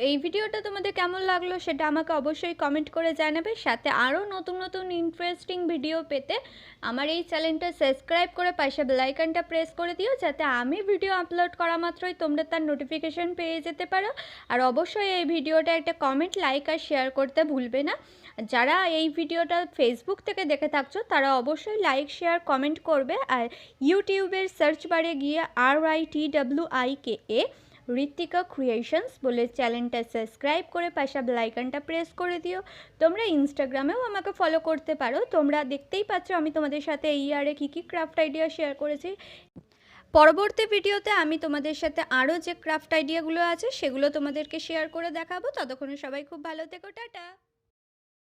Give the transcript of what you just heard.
এই ভিডিওটা তোমাদের কেমন লাগলো সেটা আমাকে অবশ্যই কমেন্ট করে জানাবে। সাথে আরও নতুন নতুন ইন্টারেস্টিং ভিডিও পেতে আমার এই চ্যানেলটা সাবস্ক্রাইব করে পাশে বেল আইকনটা প্রেস করে দিও, যাতে আমি ভিডিও আপলোড করা মাত্রই তোমরা তার নোটিফিকেশন পেয়ে যেতে পারো। আর অবশ্যই এই ভিডিওটা একটা কমেন্ট, লাইক আর শেয়ার করতে ভুলবে না। যারা এই ভিডিওটা ফেসবুক থেকে দেখে থাকছো তারা অবশ্যই লাইক শেয়ার কমেন্ট করবে। আর ইউটিউবের সার্চ বারে গিয়ে RITWIKA ঋত্বিকা ক্রিয়েশনস বলে চ্যানেলটা সাবস্ক্রাইব করে পাশে বেল আইকনটা প্রেস করে দিও। তোমরা ইনস্টাগ্রামেও আমাকে ফলো করতে পারো। তোমরা দেখতেই পাচ্ছ আমি তোমাদের সাথে এই ইয়ারে কী কী ক্রাফট আইডিয়া শেয়ার করেছি। পরবর্তী ভিডিওতে আমি তোমাদের সাথে আরও যে ক্রাফট আইডিয়াগুলো আছে সেগুলো তোমাদেরকে শেয়ার করে দেখাবো। ততক্ষণে সবাই খুব ভালো থেকো, টাটা।